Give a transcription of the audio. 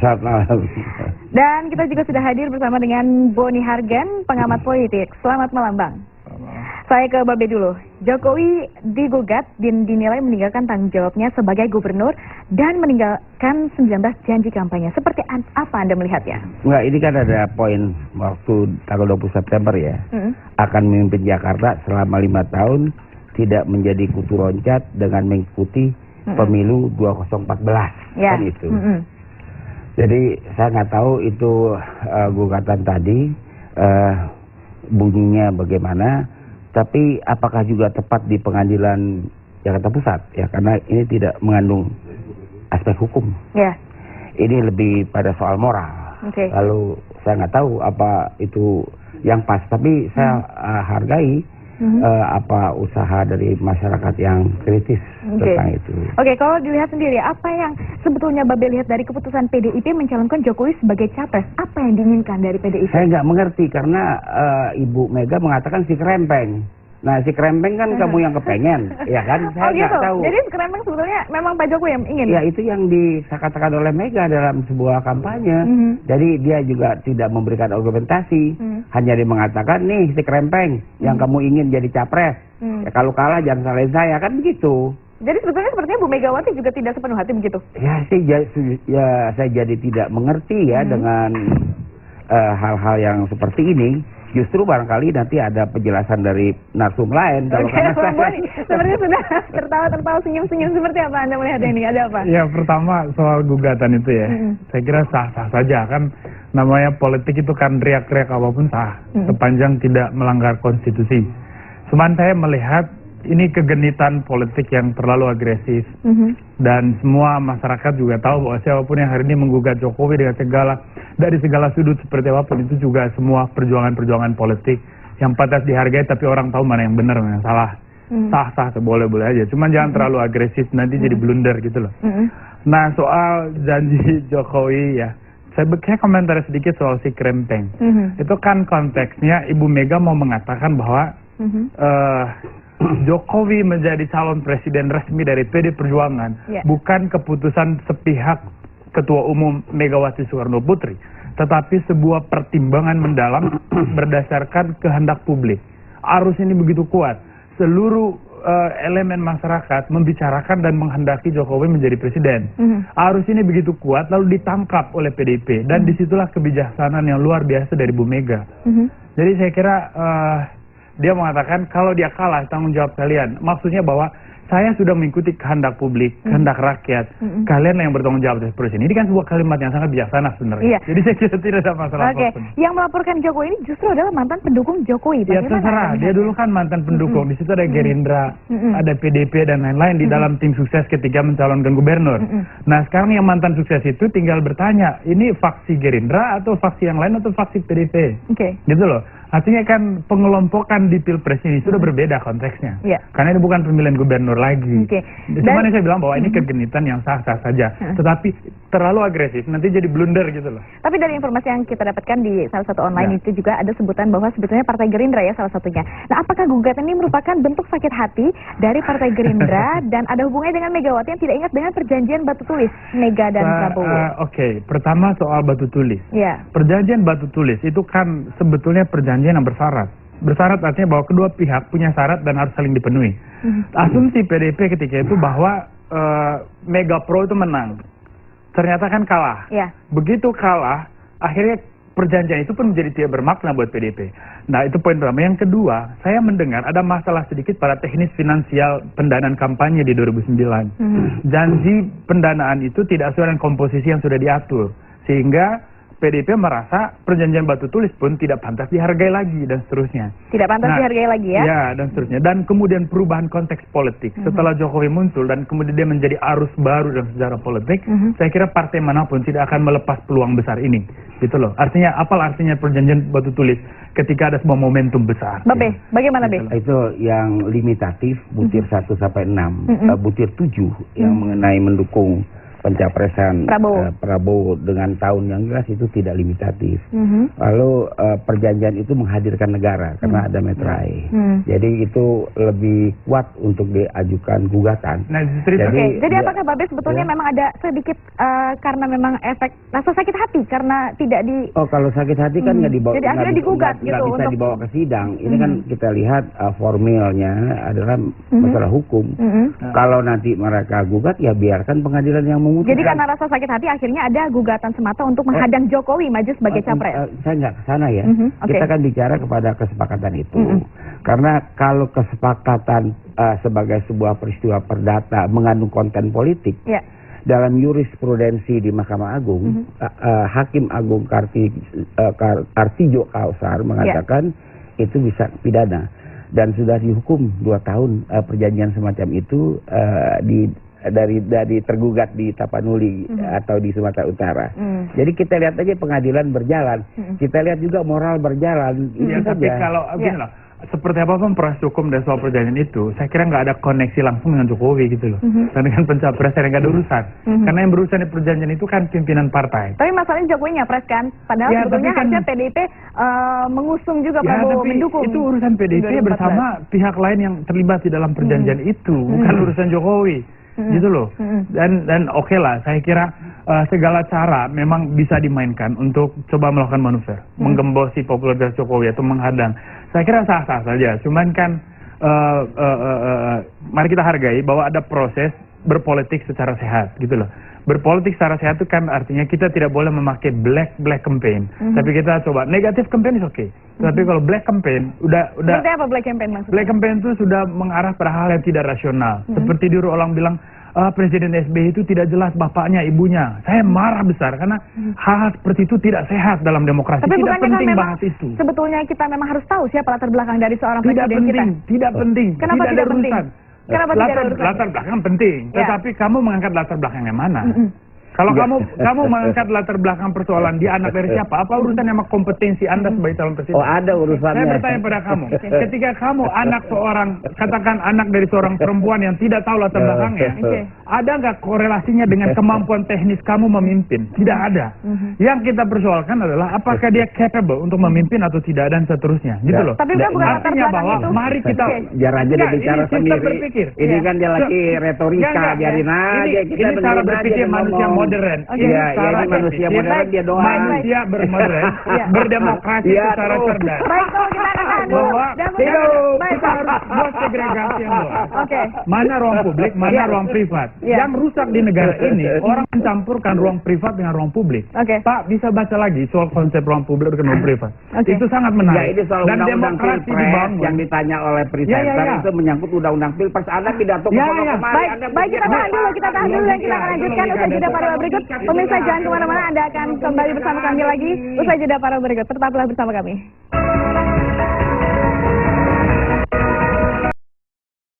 Selamat malam. Dan kita juga sudah hadir bersama dengan Boni Hargen, pengamat politik. Selamat malam, Bang. Saya ke Babe dulu. Jokowi digugat dan dinilai meninggalkan tanggung jawabnya sebagai gubernur dan meninggalkan 19 janji kampanye. Seperti apa Anda melihatnya? Enggak, ini kan ada poin waktu tanggal 20 September ya. Akan memimpin Jakarta selama 5 tahun, tidak menjadi kutu loncat dengan mengikuti pemilu 2014. Ya. Kan itu. Jadi saya nggak tahu itu gugatan tadi bunyinya bagaimana. Tapi apakah juga tepat di pengadilan Jakarta Pusat? Ya, karena ini tidak mengandung aspek hukum. Ya. Ini lebih pada soal moral. Lalu saya nggak tahu apa itu yang pas. Tapi saya hargai apa usaha dari masyarakat yang kritis tentang itu. Kalau dilihat sendiri, apa yang sebetulnya Babe lihat dari keputusan PDIP mencalonkan Jokowi sebagai capres? Apa yang diinginkan dari PDIP? Saya nggak mengerti karena Ibu Mega mengatakan si kerempeng. Nah, si kerempeng kan kamu yang kepengen, ya kan? Saya nggak tahu. Jadi kerempeng sebetulnya memang Pak Jokowi yang ingin? Ya, itu yang dikatakan oleh Mega dalam sebuah kampanye. Jadi dia juga tidak memberikan argumentasi. Hanya dia mengatakan, nih si kerempeng yang kamu ingin jadi capres. Ya, kalau kalah jangan salahin saya, kan begitu. Jadi sebetulnya sepertinya Bu Megawati juga tidak sepenuh hati begitu? Ya, saya jadi tidak mengerti ya dengan hal-hal yang seperti ini. Justru barangkali nanti ada penjelasan dari narsum lain. Kalau sepertinya sudah tertawa senyum-senyum, seperti apa Anda melihat ini? Ada apa? Ya, pertama soal gugatan itu ya, saya kira sah-sah saja kan. Namanya politik itu kan teriak-teriak apapun sah, sepanjang tidak melanggar konstitusi. Cuman saya melihat ini kegenitan politik yang terlalu agresif. Dan semua masyarakat juga tahu bahwa siapapun yang hari ini menggugat Jokowi dari segala sudut seperti apapun, itu juga semua perjuangan-perjuangan politik yang pantas dihargai, tapi orang tahu mana yang benar, mana yang salah. Sah-sah, boleh-boleh aja. Cuman jangan terlalu agresif, nanti jadi blunder gitu loh. Nah, soal janji Jokowi ya, saya komentar sedikit soal si kerempeng. Itu kan konteksnya Ibu Mega mau mengatakan bahwa Jokowi menjadi calon presiden resmi dari PD Perjuangan bukan keputusan sepihak Ketua Umum Megawati Soekarno Putri, tetapi sebuah pertimbangan mendalam berdasarkan kehendak publik. Arus ini begitu kuat, seluruh elemen masyarakat membicarakan dan menghendaki Jokowi menjadi presiden. Arus ini begitu kuat, lalu ditangkap oleh PDIP, dan disitulah kebijaksanaan yang luar biasa dari Bu Mega. Jadi saya kira dia mengatakan kalau dia kalah tanggung jawab kalian. Maksudnya bahwa saya sudah mengikuti kehendak publik, kehendak rakyat. Kalian yang bertanggung jawab atas proses ini. Ini kan sebuah kalimat yang sangat bijaksana sebenarnya. Jadi saya kira tidak ada masalah apapun. Yang melaporkan Jokowi ini justru adalah mantan pendukung Jokowi. Ya terserah, dia dulu kan mantan pendukung. Di situ ada Gerindra, ada PDP dan lain-lain di dalam tim sukses ketika mencalonkan gubernur. Nah, sekarang yang mantan sukses itu tinggal bertanya, ini faksi Gerindra atau faksi yang lain atau faksi PDP? Gitu loh. Artinya kan pengelompokan di Pilpres ini sudah berbeda konteksnya. Karena ini bukan pemilihan gubernur lagi. Cuman saya bilang bahwa ini kegenitan yang sah-sah saja. Tetapi terlalu agresif, nanti jadi blunder gitu loh. Tapi dari informasi yang kita dapatkan di salah satu online itu juga ada sebutan bahwa sebetulnya Partai Gerindra ya salah satunya. Nah, apakah gugatan ini merupakan bentuk sakit hati dari Partai Gerindra dan ada hubungannya dengan Megawati yang tidak ingat dengan perjanjian batu tulis Mega dan Prabowo? Pertama soal batu tulis. Perjanjian batu tulis itu kan sebetulnya perjanjian yang bersyarat. Bersyarat artinya bahwa kedua pihak punya syarat dan harus saling dipenuhi. Asumsi PDIP ketika itu bahwa Mega Pro itu menang. Ternyata kan kalah. Begitu kalah, akhirnya perjanjian itu pun menjadi tidak bermakna buat PDIP. Nah, itu poin pertama. Yang kedua, saya mendengar ada masalah sedikit pada teknis finansial pendanaan kampanye di 2009. Janji pendanaan itu tidak sesuai dengan komposisi yang sudah diatur. Sehingga PDIP merasa perjanjian batu tulis pun tidak pantas dihargai lagi dan seterusnya. Tidak pantas dihargai lagi ya? Ya, dan seterusnya. Dan kemudian perubahan konteks politik. Setelah Jokowi muncul dan kemudian dia menjadi arus baru dalam sejarah politik, saya kira partai manapun tidak akan melepas peluang besar ini. Gitu loh. Artinya, apa artinya perjanjian batu tulis ketika ada sebuah momentum besar? Babe, bagaimana Be? Itu yang limitatif, butir 1 sampai 6. Butir 7 yang mengenai mendukung pencapresan Prabowo dengan tahun yang jelas itu tidak limitatif. Lalu perjanjian itu menghadirkan negara karena ada Metrai. Jadi itu lebih kuat untuk diajukan gugatan. Nah, jadi apakah Babe sebetulnya memang ada sedikit karena memang efek rasa sakit hati karena tidak di... Oh, kalau sakit hati kan nggak dibawa, jadi akhirnya digugat gitu, nggak bisa dibawa ke sidang. Ini kan kita lihat formilnya adalah masalah hukum. Kalau nanti mereka gugat, ya biarkan pengadilan yang memutuskan. Jadi karena rasa sakit hati akhirnya ada gugatan semata untuk menghadang Jokowi maju sebagai capres. Saya nggak kesana ya. Kita kan bicara kepada kesepakatan itu. Karena kalau kesepakatan sebagai sebuah peristiwa perdata mengandung konten politik, dalam jurisprudensi di Mahkamah Agung, Hakim Agung Kartijo Kausar mengatakan itu bisa pidana. Dan sudah dihukum 2 tahun perjanjian semacam itu dari tergugat di Tapanuli atau di Sumatera Utara. Jadi kita lihat aja pengadilan berjalan, kita lihat juga moral berjalan. Tapi kalau gini loh, seperti apapun proses hukum dan soal perjanjian itu, saya kira nggak ada koneksi langsung dengan Jokowi gitu loh. Dan dengan pencapresan yang nggak ada urusan. Karena yang berurusan di perjanjian itu kan pimpinan partai. Tapi masalahnya Jokowi nyapres kan, padahal sebetulnya harusnya PDIP mengusung juga Prabowo mendukung. Itu urusan PDIP bersama pihak lain yang terlibat di dalam perjanjian itu, bukan urusan Jokowi. Gitu loh. Dan oke lah, saya kira segala cara memang bisa dimainkan untuk coba melakukan manuver, menggembosi popularitas Jokowi atau menghadang. Saya kira sah-sah saja. Cuman kan mari kita hargai bahwa ada proses berpolitik secara sehat, gitu loh. Berpolitik secara sehat itu kan artinya kita tidak boleh memakai black campaign, tapi kita coba negatif campaign is okay. Tapi kalau black campaign udah seperti apa black campaign maksudnya? Black campaign itu sudah mengarah pada hal yang tidak rasional. Seperti dulu orang bilang Presiden SBY itu tidak jelas bapaknya, ibunya. Saya marah besar karena hal seperti itu tidak sehat dalam demokrasi. Tapi tidak penting kan bahas itu. Sebetulnya kita memang harus tahu siapa latar belakang dari seorang tidak presiden penting, kita. Tidak penting. Kenapa tidak tidak ada penting? urusan. Kenapa tidak ada urusan? Latar belakang penting, tetapi kamu mengangkat latar belakang yang mana? Kalau kamu mengangkat latar belakang persoalan dia anak dari siapa? Apa urusannya sama kompetensi Anda sebagai calon presiden? Oh, ada urusannya. Saya bertanya pada kamu, ketika kamu anak seorang, katakan anak dari seorang perempuan yang tidak tahu latar belakangnya, ada nggak korelasinya dengan kemampuan teknis kamu memimpin? Tidak ada. Yang kita persoalkan adalah apakah dia capable untuk memimpin atau tidak dan seterusnya, gitu loh. Tapi bukan latar artinya belakang bahwa itu. mari kita jarang aja dia bicara sendiri. Ini kan dia lagi retorika, biarin aja. Ini cara berpikir manusia modern. Iya, ini manusia modern, dia doang. Manusia bermodern, berdemokrasi secara cerdas. Baik, kalau kita akan bahwa kita harus buat segregasi yang luas. Mana ruang publik, mana ruang privat. Yang rusak di negara ini, orang mencampurkan ruang privat dengan ruang publik. Pak, bisa baca lagi soal konsep ruang publik dan ruang privat. Itu sangat menarik. Dan demokrasi dibangun. Yang ditanya oleh presenter itu menyangkut undang-undang pilpres. Anda pidato kemari. Baik, kita tahan dulu dan kita akan lanjutkan usai jeda pada berikut. Pemirsa jangan kemana-mana, Anda akan kembali bersama kami lagi usai jeda para berikut. Tetaplah bersama kami.